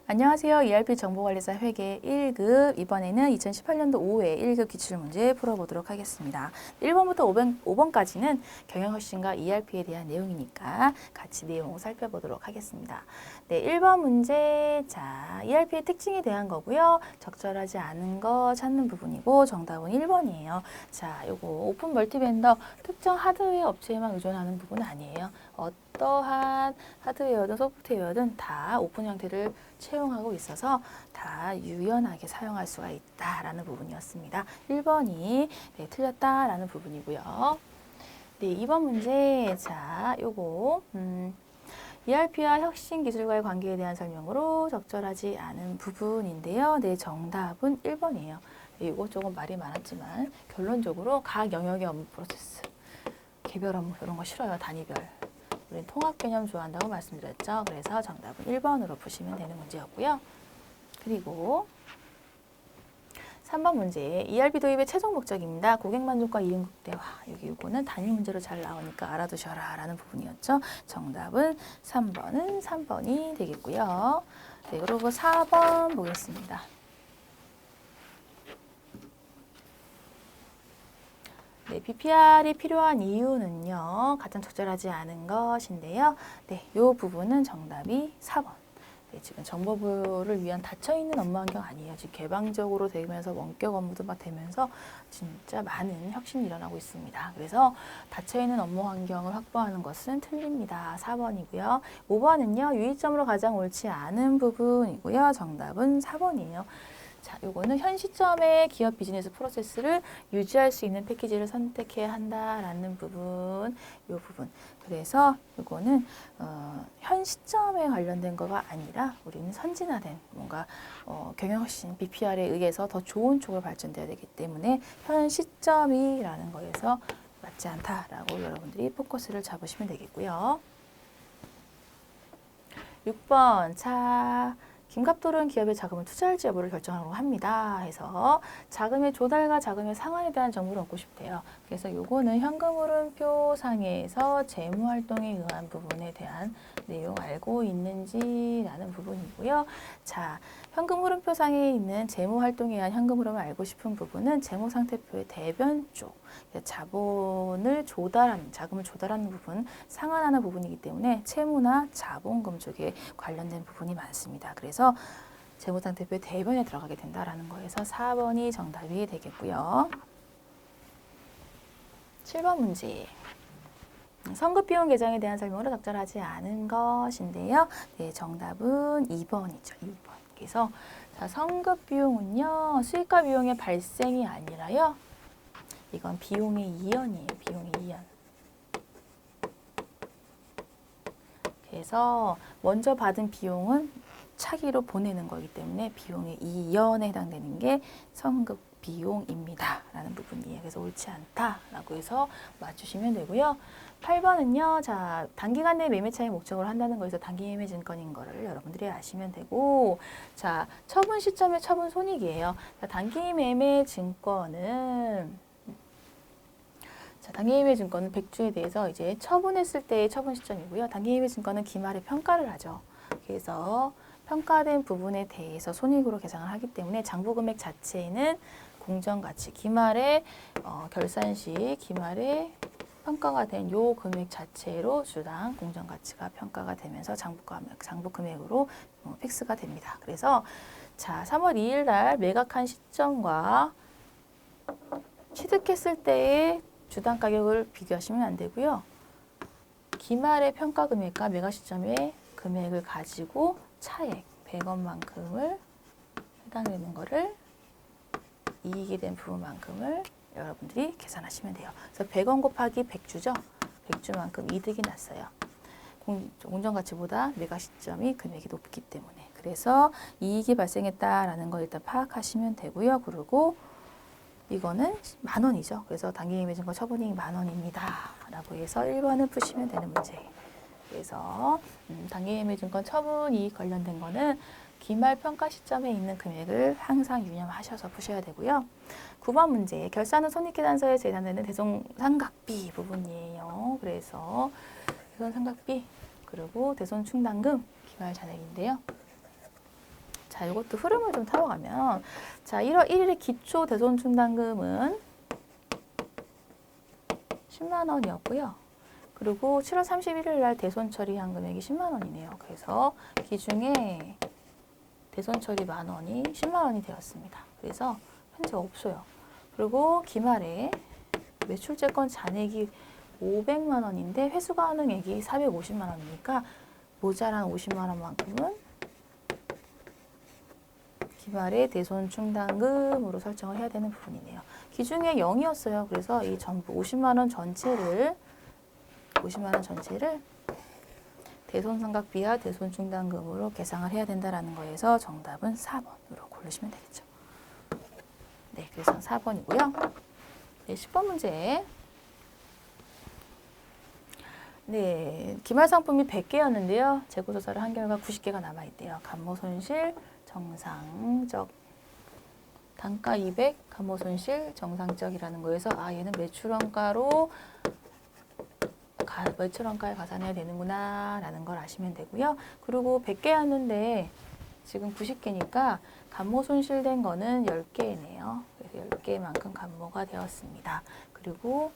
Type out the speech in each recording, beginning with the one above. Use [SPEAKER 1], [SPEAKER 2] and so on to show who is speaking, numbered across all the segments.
[SPEAKER 1] 안녕하세요. ERP 정보관리사 회계 1급 이번에는 2018년도 5회 1급 기출문제 풀어보도록 하겠습니다. 1번부터 5번까지는 경영혁신과 ERP에 대한 내용이니까 같이 내용 살펴보도록 하겠습니다. 네, 1번 문제, 자, ERP의 특징에 대한 거고요. 적절하지 않은 거 찾는 부분이고 정답은 1번이에요. 자, 요거 오픈 멀티벤더 특정 하드웨어 업체에만 의존하는 부분은 아니에요. 어떠한 하드웨어든 소프트웨어든 다 오픈 형태를 채용하고 있어서 다 유연하게 사용할 수가 있다라는 부분이었습니다. 1번이 네, 틀렸다라는 부분이고요. 네, 2번 문제. 자, 요거 ERP와 혁신 기술과의 관계에 대한 설명으로 적절하지 않은 부분인데요. 네, 정답은 1번이에요. 이거 조금 말이 많았지만 결론적으로 각 영역의 업무 프로세스, 개별 업무 이런 거 싫어요. 단위별. 우리는 통합 개념 좋아한다고 말씀드렸죠. 그래서 정답은 1번으로 푸시면 되는 문제였고요. 그리고 3번 문제, ERP 도입의 최종 목적입니다. 고객 만족과 이윤 극대화. 여기 요거는 단일 문제로 잘 나오니까 알아두셔라 라는 부분이었죠. 정답은 3번이 되겠고요. 네, 그리고 4번 보겠습니다. 네, BPR이 필요한 이유는요. 가장 적절하지 않은 것인데요. 네, 이 부분은 정답이 4번. 네, 지금 정보부를 위한 닫혀있는 업무 환경 아니에요. 지금 개방적으로 되면서 원격 업무도 막 되면서 진짜 많은 혁신이 일어나고 있습니다. 그래서 닫혀있는 업무 환경을 확보하는 것은 틀립니다. 4번이고요. 5번은요. 유의점으로 가장 옳지 않은 부분이고요. 정답은 4번이에요. 자, 요거는 현 시점의 기업 비즈니스 프로세스를 유지할 수 있는 패키지를 선택해야 한다라는 부분, 요 부분. 그래서 요거는 현 시점에 관련된 거가 아니라 우리는 선진화된 뭔가 경영혁신 BPR에 의해서 더 좋은 쪽으로 발전돼야 되기 때문에 현 시점이라는 거에서 맞지 않다라고 여러분들이 포커스를 잡으시면 되겠고요. 6번, 자. 김갑돌은 기업에 자금을 투자할지 여부를 결정하려고 합니다. 해서 자금의 조달과 자금의 상환에 대한 정보를 얻고 싶대요. 그래서 요거는 현금흐름표 상에서 재무활동에 의한 부분에 대한 내용 알고 있는지라는 부분이고요. 자, 현금흐름표 상에 있는 재무활동에 의한 현금흐름을 알고 싶은 부분은 재무상태표의 대변 쪽, 자본을 조달하는, 자금을 조달하는 부분, 상환하는 부분이기 때문에 채무나 자본금 쪽에 관련된 부분이 많습니다. 그래서 재무상태표의 대변에 들어가게 된다라는 거에서 4번이 정답이 되겠고요. 7번 문제. 성급비용 계정에 대한 설명으로 적절하지 않은 것인데요. 네, 정답은 2번이죠. 2번. 그래서 자, 성급비용은요. 수익과 비용의 발생이 아니라요. 이건 비용의 이연이에요. 비용의 이연. 그래서 먼저 받은 비용은 차기로 보내는 거기 때문에 비용의 이연에 해당되는 게 성급 비용입니다. 라는 부분이에요. 그래서 옳지 않다라고 해서 맞추시면 되고요. 8번은요. 자, 단기간 내 매매 차익 목적으로 한다는 거에서 단기 매매 증권인 거를 여러분들이 아시면 되고, 자, 처분 시점의 처분 손익이에요. 자, 단기 매매 증권은 자, 단기매매 증권은 100주에 대해서 이제 처분했을 때의 처분 시점이고요. 단기매매 증권은 기말에 평가를 하죠. 그래서 평가된 부분에 대해서 손익으로 계산을 하기 때문에 장부금액 자체는 공정가치, 기말에 결산 시 기말에 평가가 된 요 금액 자체로 주당 공정가치가 평가가 되면서 장부금액으로 픽스가 됩니다. 그래서 자, 3월 2일 날 매각한 시점과 취득했을 때의 주당 가격을 비교하시면 안 되고요. 기말의 평가 금액과 매각 시점의 금액을 가지고 차액 100원만큼을 해당되는 거를 이익이 된 부분만큼을 여러분들이 계산하시면 돼요. 그래서 100원 곱하기 100주죠. 100주만큼 이득이 났어요. 공정가치보다 매각 시점이 금액이 높기 때문에. 그래서 이익이 발생했다라는 걸 일단 파악하시면 되고요. 그리고 이거는 10,000원이죠. 그래서 단기매매 증권 처분이익 10,000원입니다. 라고 해서 1번을 푸시면 되는 문제예요. 그래서 단기매매 증권 처분이익 관련된 거는 기말 평가 시점에 있는 금액을 항상 유념하셔서 푸셔야 되고요. 9번 문제, 결산 후 손익계산서에 제한되는 대손상각비 부분이에요. 그래서 대손상각비 그리고 대손충당금 기말 잔액인데요. 자, 이것도 흐름을 좀 타워가면, 자, 1월 1일에 기초 대손충당금은 10만 원이었고요. 그리고 7월 31일 날 대손 처리한 금액이 10만 원이네요. 그래서 기중에 대손 처리 만 원이 10만 원이 되었습니다. 그래서 현재 없어요. 그리고 기말에 매출채권 잔액이 500만 원인데 회수 가능액이 450만 원이니까 모자란 50만 원만큼은 기말의 대손 충당금으로 설정을 해야 되는 부분이네요. 기중에 0이었어요. 그래서 이 전부 50만 원 전체를 대손 삼각비와 대손 충당금으로 계상을 해야 된다라는 거에서 정답은 4번으로 고르시면 되겠죠. 네, 그래서 4번이고요. 네, 10번 문제. 네, 기말 상품이 100개였는데요. 재고조사를 한 결과 90개가 남아있대요. 감모손실 정상적, 단가 200, 감모손실 정상적이라는 거에서 얘는 매출원가에 가산해야 되는구나 라는 걸 아시면 되고요. 그리고 100개였는데 지금 90개니까 감모 손실된 거는 10개네요. 그래서 10개만큼 감모가 되었습니다. 그리고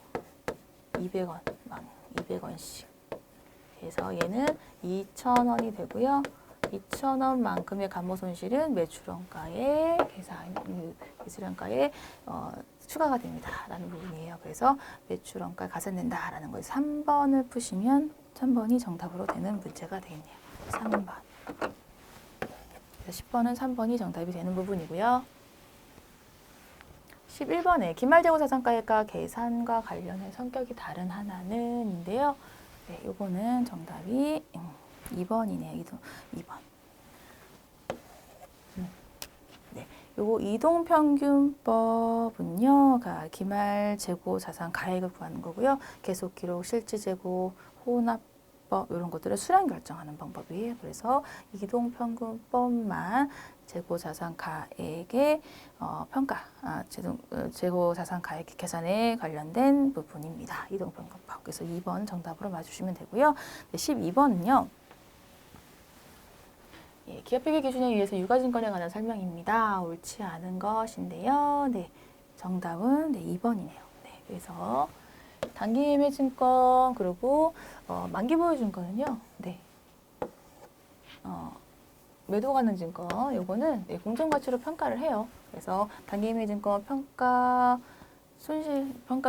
[SPEAKER 1] 200원씩. 그래서 얘는 2,000원이 되고요. 2,000원만큼의 감모 손실은 매출원가에 추가가 됩니다. 라는 부분이에요. 그래서 매출원가에 가산된다라는 거에서 3번을 푸시면 3번이 정답으로 되는 문제가 되겠네요. 3번. 10번은 3번이 정답이 되는 부분이고요. 11번에 기말재고자산가액과 계산과 관련해 성격이 다른 하나는인데요. 네, 요거는 정답이 2번이네요. 2번. 네, 요거 이동평균법은요, 기말재고자산 가액을 구하는 거고요. 계속기록, 실질재고, 혼합법 이런 것들을 수량 결정하는 방법이에요. 그래서 이동평균법만 재고자산 가액의 재고자산 가액 계산에 관련된 부분입니다. 이동평균법. 그래서 2번 정답으로 맞추시면 되고요. 네, 12번은요. 기업회계 기준에 의해서 유가증권에 관한 설명입니다. 옳지 않은 것인데요. 네, 정답은 2번이네요. 네, 그래서 단기매매증권 그리고 만기보유증권은요. 네, 매도 가능 증권 요거는 공정가치로 평가를 해요. 그래서 단기매매증권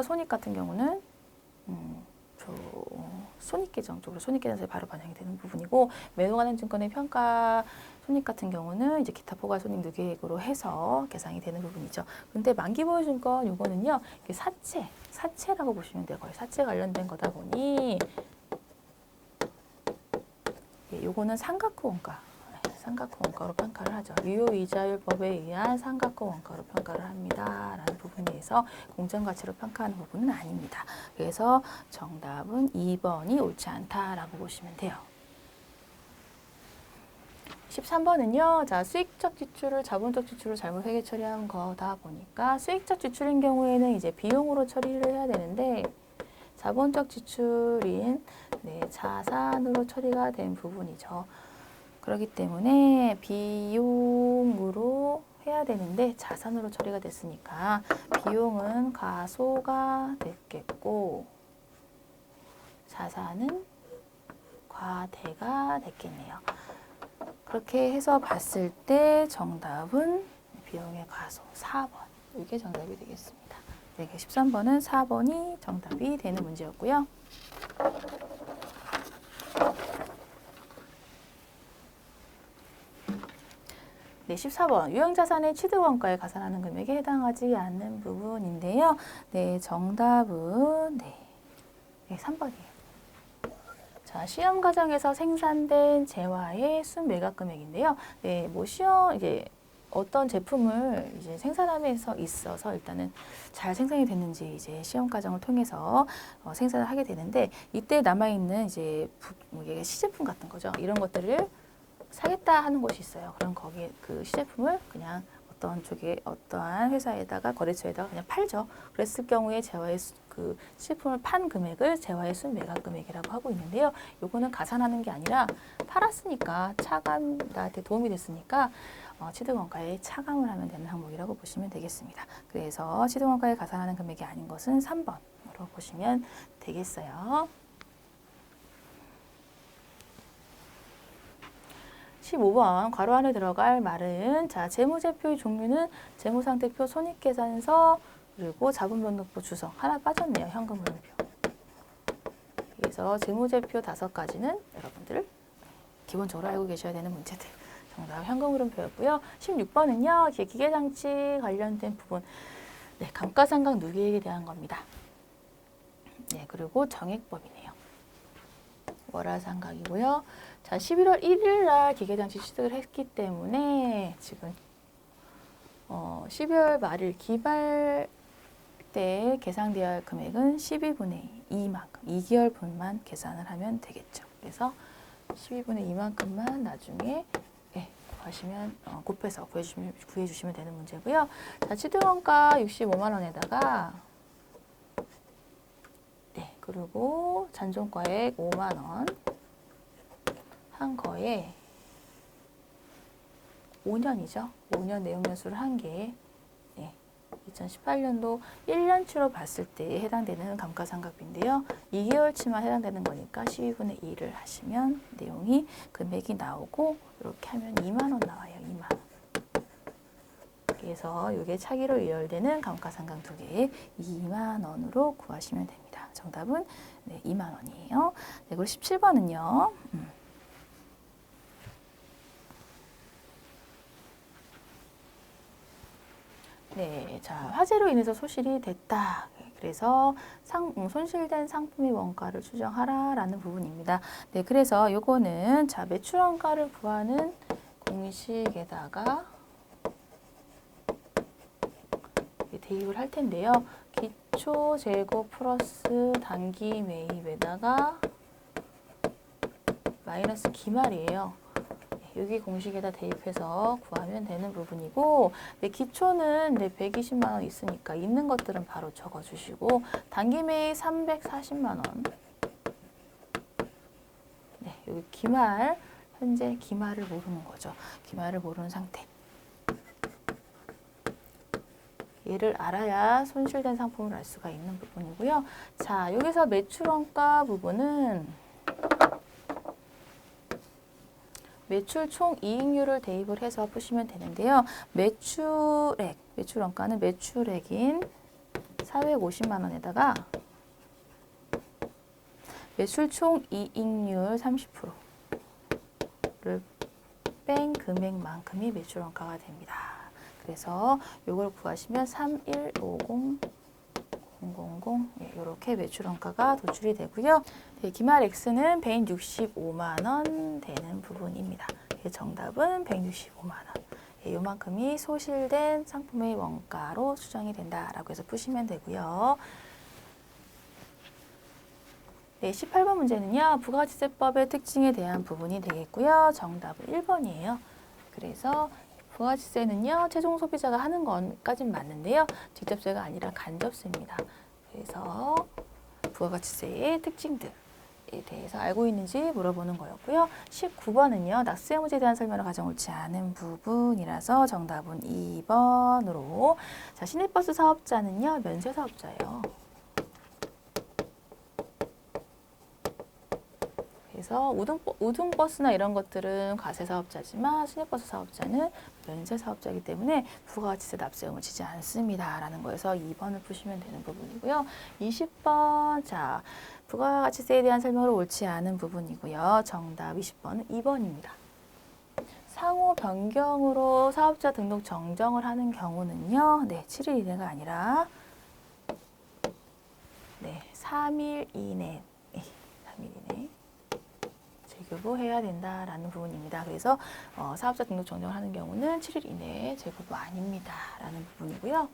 [SPEAKER 1] 손익 같은 경우는 손익계정 쪽으로 손익계산서에 바로 반영이 되는 부분이고, 매도 가능 증권의 평가 손익 같은 경우는 이제 기타 포괄 손익 누계액으로 해서 계산이 되는 부분이죠. 근데 만기보유증권 요거는요, 사채라고 보시면 돼요. 거의 사채 관련된 거다 보니 요거는 삼각후 원가로 평가를 하죠. 유효이자율법에 의한 삼각후 원가로 평가를 합니다. 라는 부분에서 공정가치로 평가하는 부분은 아닙니다. 그래서 정답은 2번이 옳지 않다라고 보시면 돼요. 13번은요. 자, 수익적 지출을 자본적 지출로 잘못 회계 처리한 거다 보니까 수익적 지출인 경우에는 이제 비용으로 처리를 해야 되는데 자본적 지출인 자산으로 처리가 된 부분이죠. 그렇기 때문에 비용으로 해야 되는데 자산으로 처리가 됐으니까 비용은 과소가 됐겠고 자산은 과대가 됐겠네요. 그렇게 해서 봤을 때 정답은 비용의 과소 4번. 이게 정답이 되겠습니다. 네, 13번은 4번이 정답이 되는 문제였고요. 네, 14번 유형자산의 취득원가에 가산하는 금액에 해당하지 않는 부분인데요. 네, 정답은 3번이에요. 자, 시험 과정에서 생산된 재화의 순매각 금액인데요. 네, 이제 어떤 제품을 이제 생산함에서 있어서 일단은 잘 생산이 됐는지 이제 시험 과정을 통해서 생산을 하게 되는데, 이때 남아 있는 이제 시제품 같은 거죠. 이런 것들을 사겠다 하는 곳이 있어요. 그럼 거기에 그 시제품을 그냥 어떤 쪽에 어떠한 회사에다가 거래처에다가 그냥 팔죠. 그랬을 경우에 재화의 그 식품을 판 금액을 재화의 순매각 금액이라고 하고 있는데요. 요거는 가산하는 게 아니라 팔았으니까 차감 나한테 도움이 됐으니까 취득원가에 차감을 하면 되는 항목이라고 보시면 되겠습니다. 그래서 취득원가에 가산하는 금액이 아닌 것은 3번으로 보시면 되겠어요. 15번 괄호 안에 들어갈 말은 자 재무제표의 종류는 재무상태표, 손익계산서, 그리고 자본변동표 주석. 하나 빠졌네요. 현금흐름표. 그래서 재무제표 5가지는 여러분들 기본적으로 알고 계셔야 되는 문제들. 정답 현금흐름표였고요. 16번은요. 기계장치 관련된 부분. 네, 감가상각 누계액에 대한 겁니다. 네, 그리고 정액법이네요. 월화상각이고요. 자, 11월 1일 날 기계장치 취득을 했기 때문에 지금 12월 말일 기발 때 계상되어야 할 금액은 12분의 2만큼, 2개월 분만 계산을 하면 되겠죠. 그래서 12분의 2만큼만 나중에 구하시면 곱해서 구해주시면 되는 문제고요. 자, 취득원가 65만 원에다가 네, 그리고 잔존가액 5만 원 한 거에 5년이죠. 5년 내용연수를 한 게 2018년도 1년치로 봤을 때 해당되는 감가상각비인데요. 2개월치만 해당되는 거니까 12분의 2를 하시면 내용이 금액이 나오고 이렇게 하면 2만 원 나와요. 2만 원. 그래서 이게 차기로 유혈되는 감가상각 두 개에 2만 원으로 구하시면 됩니다. 정답은 2만 원이에요. 네, 그리고 17번은요. 네, 자, 화재로 인해서 소실이 됐다. 그래서 손실된 상품의 원가를 추정하라라는 부분입니다. 네, 그래서 요거는 자, 매출 원가를 구하는 공식에다가 대입을 할 텐데요. 기초 재고 플러스 단기 매입에다가 마이너스 기말이에요. 여기 공식에다 대입해서 구하면 되는 부분이고 기초는 120만 원 있으니까 있는 것들은 바로 적어주시고 단기 매입 340만 원 여기 기말 현재 기말을 모르는 거죠. 기말을 모르는 상태. 얘를 알아야 손실된 상품을 알 수가 있는 부분이고요. 자, 여기서 매출원가 부분은 매출 총 이익률을 대입을 해서 푸시면 되는데요. 매출액, 매출원가는 매출액인 450만 원에다가 매출 총 이익률 30%를 뺀 금액만큼이 매출원가가 됩니다. 그래서 이걸 구하시면 3150 000 이렇게 매출원가가 도출이 되고요. 네, 기말 X는 165만 원 되는 부분입니다. 정답은 165만 원. 요만큼이 소실된 상품의 원가로 추정이 된다라고 해서 푸시면 되고요. 네, 18번 문제는요. 부가가치세법의 특징에 대한 부분이 되겠고요. 정답은 1번이에요. 그래서 부가가치세는요, 최종 소비자가 하는 것까진 맞는데요. 직접세가 아니라 간접세입니다. 그래서 부가가치세의 특징들에 대해서 알고 있는지 물어보는 거였고요. 19번은요, 낙수의 문제에 대한 설명을 가장 옳지 않은 부분이라서 정답은 2번으로. 자, 시내버스 사업자는요, 면세 사업자예요. 그래서 우등버스나 이런 것들은 과세 사업자지만 시내버스 사업자는 면세 사업자이기 때문에 부가가치세 납세 의무 지지 않습니다. 라는 거에서 2번을 푸시면 되는 부분이고요. 20번, 자, 부가가치세에 대한 설명을 옳지 않은 부분이고요. 정답 20번은 2번입니다. 상호 변경으로 사업자 등록 정정을 하는 경우는요. 네, 7일 이내가 아니라 3일 이내. 3일 이내. 제거부해야 된다라는 부분입니다. 그래서 사업자 등록 정정을 하는 경우는 7일 이내에 제거부 아닙니다. 라는 부분이고요.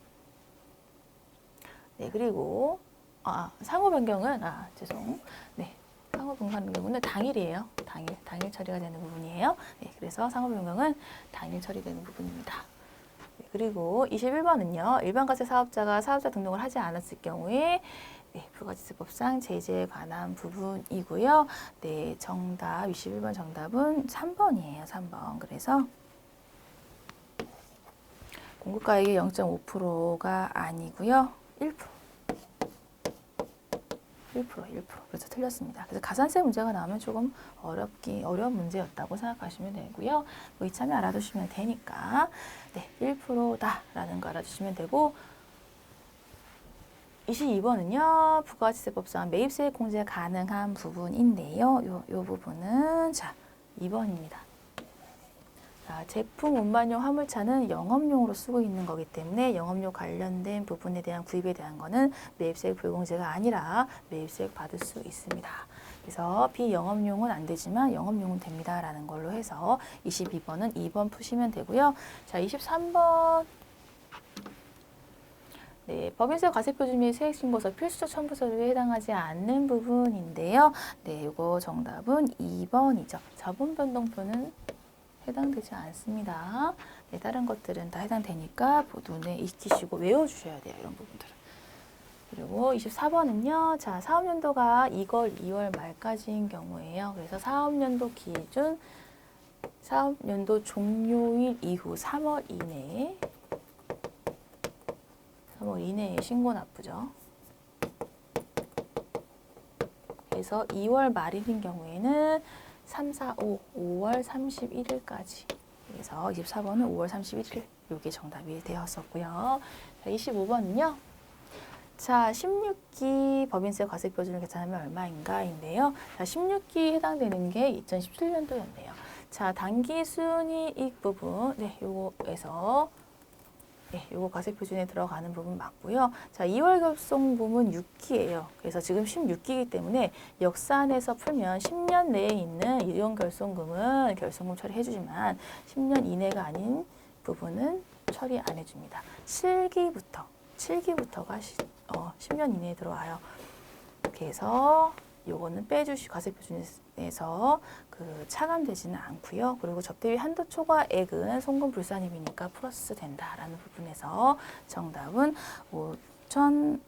[SPEAKER 1] 네, 그리고 상호 변경은 상호 변경하는 경우는 당일이에요. 당일 처리가 되는 부분이에요. 네, 그래서 상호 변경은 당일 처리되는 부분입니다. 그리고 21번은요. 일반과세 사업자가 사업자 등록을 하지 않았을 경우에 부가지세법상 제재에 관한 부분이고요. 네, 정답 21번 정답은 3번이에요. 3번. 그래서 공급가액의 0.5%가 아니고요. 1%. 1%. 그래서 틀렸습니다. 그래서 가산세 문제가 나오면 조금 어려운 문제였다고 생각하시면 되고요. 뭐 이참에 알아두시면 되니까 네, 1%다라는 거 알아두시면 되고 22번은요. 부가가치세법상 매입세액 공제 가능한 부분인데요. 요 부분은 자 2번입니다. 자, 제품 운반용 화물차는 영업용으로 쓰고 있는 거기 때문에 영업용 관련된 부분에 대한 구입에 대한 거는 매입세액 불공제가 아니라 매입세액 받을 수 있습니다. 그래서 비영업용은 안 되지만 영업용은 됩니다라는 걸로 해서 22번은 2번 푸시면 되고요. 자, 23번 네, 법인세 과세표준 및 세액신고서 필수적 첨부 서류에 해당하지 않는 부분인데요. 네, 이거 정답은 2번이죠. 자본변동표는 해당되지 않습니다. 네, 다른 것들은 다 해당되니까 눈에 익히시고 외워주셔야 돼요. 이런 부분들은. 그리고 24번은요. 자, 사업연도가 2월 말까지인 경우에요. 그래서 사업연도 기준, 사업연도 종료일 이후 3월 이내에 신고 납부죠. 그래서 2월 말일인 경우에는 3, 4, 5월 31일까지. 그래서 24번은 5월 31일. 이게 정답이 되었었고요. 자, 25번은요. 자, 16기 법인세 과세표준을 계산하면 얼마인가인데요. 자, 16기 해당되는 게 2017년도였네요. 자, 단기 순이익 부분, 네, 요거에서 요거 과세표준에 들어가는 부분 맞고요. 자, 2월 결손금은 6기예요. 그래서 지금 16기이기 때문에 역산해서 풀면 10년 내에 있는 이용 결손금은 결손금 처리해주지만 10년 이내가 아닌 부분은 처리 안 해줍니다. 7기부터가 10년 이내에 들어와요. 그래서 요거는 빼주시 과세표준에서 차감되지는 않고요. 그리고 접대비 한도 초과액은 송금 불산입이니까 플러스 된다라는 부분에서 정답은 5,500만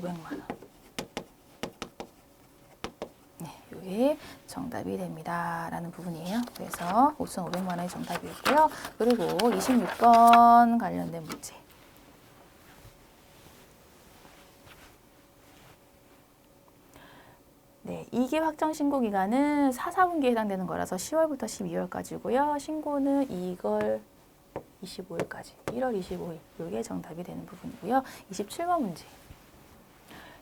[SPEAKER 1] 원. 네, 이게 정답이 됩니다라는 부분이에요. 그래서 5,500만 원이 정답이었고요. 그리고 26번 관련된 문제. 네, 2기 확정 신고 기간은 4, 4분기에 해당되는 거라서 10월부터 12월까지고요. 신고는 2월 25일까지, 1월 25일. 이게 정답이 되는 부분이고요. 27번 문제.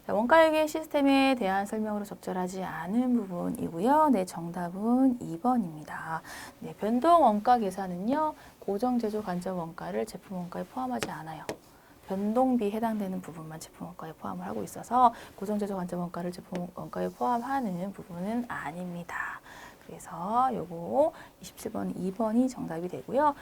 [SPEAKER 1] 원가회계 시스템에 대한 설명으로 적절하지 않은 부분이고요. 네, 정답은 2번입니다. 네, 변동 원가 계산은요. 고정 제조 간접 원가를 제품 원가에 포함하지 않아요. 변동비 해당되는 부분만 제품 원가에 포함을 하고 있어서 고정 제조 간접 원가를 제품 원가에 포함하는 부분은 아닙니다. 그래서 요거 27번, 2번이 정답이 되고요.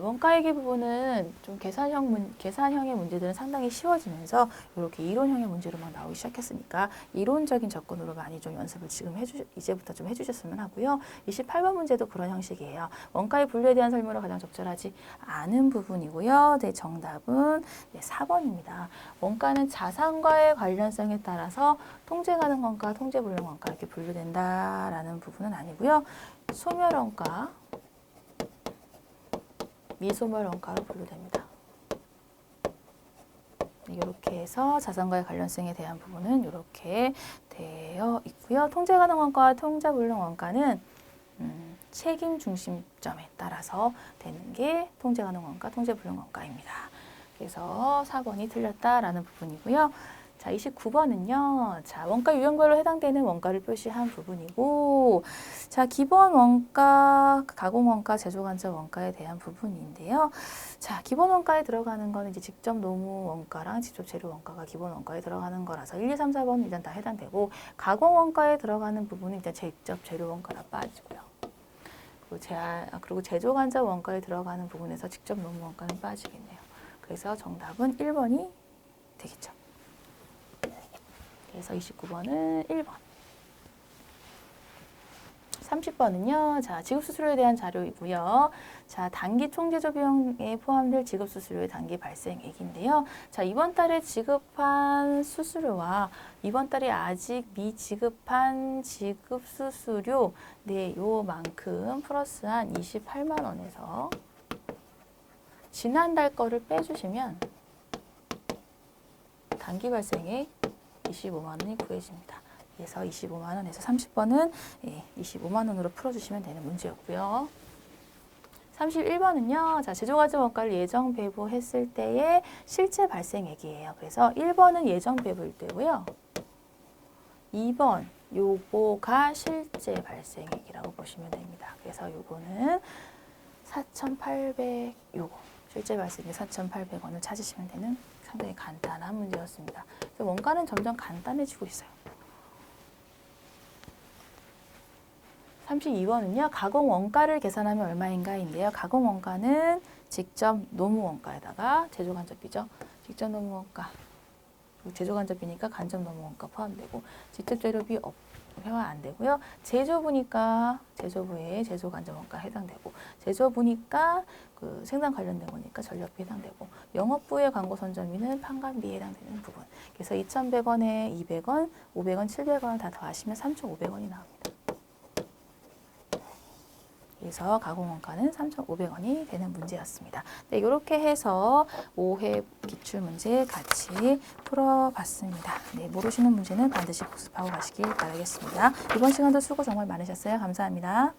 [SPEAKER 1] 원가회계 부분은 좀 계산형의 문제들은 상당히 쉬워지면서 이렇게 이론형의 문제로 막 나오기 시작했으니까 이론적인 접근으로 많이 좀 연습을 지금 이제부터 좀 해주셨으면 하고요. 28번 문제도 그런 형식이에요. 원가의 분류에 대한 설명으로 가장 적절하지 않은 부분이고요. 네, 정답은 4번입니다. 원가는 자산과의 관련성에 따라서 통제 가능 원가, 통제 불능 원가 이렇게 분류된다라는 부분은 아니고요. 소멸원가, 미소멸원가로 분류됩니다. 이렇게 해서 자산과의 관련성에 대한 부분은 이렇게 되어 있고요. 통제 가능 원가와 통제 불능 원가는 책임 중심점에 따라서 되는 게 통제 가능 원가, 통제 불능 원가입니다. 그래서 4번이 틀렸다라는 부분이고요. 자, 29번은요. 자, 원가 유형별로 해당되는 원가를 표시한 부분이고, 자, 기본 원가, 가공 원가, 제조 간접 원가에 대한 부분인데요. 자, 기본 원가에 들어가는 거는 이제 직접 노무 원가랑 직접 재료 원가가 기본 원가에 들어가는 거라서 1, 2, 3, 4번 일단 다 해당되고, 가공 원가에 들어가는 부분은 일단 직접 재료 원가라 빠지고요. 그리고 제조 간접 원가에 들어가는 부분에서 직접 노무 원가는 빠지겠네요. 그래서 정답은 1번이 되겠죠. 그래서 29번은 1번. 30번은요. 자, 지급수수료에 대한 자료이고요. 자, 단기 총제조 비용에 포함될 지급수수료의 단기 발생액인데요. 자, 이번 달에 지급한 수수료와 이번 달에 아직 미지급한 지급수수료 네, 요만큼 플러스한 28만 원에서 지난달 거를 빼주시면 단기 발생액 25만 원이 구해집니다. 그래서 25만 원에서 30번은 25만 원으로 풀어주시면 되는 문제였고요. 31번은요. 자, 제조과정 원가를 예정 배부했을 때의 실제 발생액이에요. 그래서 1번은 예정 배부일 때고요. 2번 요거가 실제 발생액이라고 보시면 됩니다. 그래서 요거는 4,800 요거 실제 발생액 4,800원을 찾으시면 되는 상당히 간단한 문제였습니다. 원가는 점점 간단해지고 있어요. 32번은요. 가공 원가를 계산하면 얼마인가인데요. 가공 원가는 직접 노무 원가에다가 제조 간접비죠. 직접 노무 원가. 제조 간접비니까 간접 노무 원가 포함되고 직접 재료비 회화 안 되고요. 제조부니까 제조부의 제조 간접 원가 해당되고 제조부니까 그 생산 관련된 거니까 전력비 해당되고 영업부의 광고 선점비는 판관비에 해당되는 부분. 그래서 2,100원에 200원, 500원, 700원을 다 더하시면 3,500원이 나옵니다. 그래서 가공원가는 3,500원이 되는 문제였습니다. 네, 이렇게 해서 5회 기출문제 같이 풀어봤습니다. 네, 모르시는 문제는 반드시 복습하고 가시길 바라겠습니다. 이번 시간도 수고 정말 많으셨어요. 감사합니다.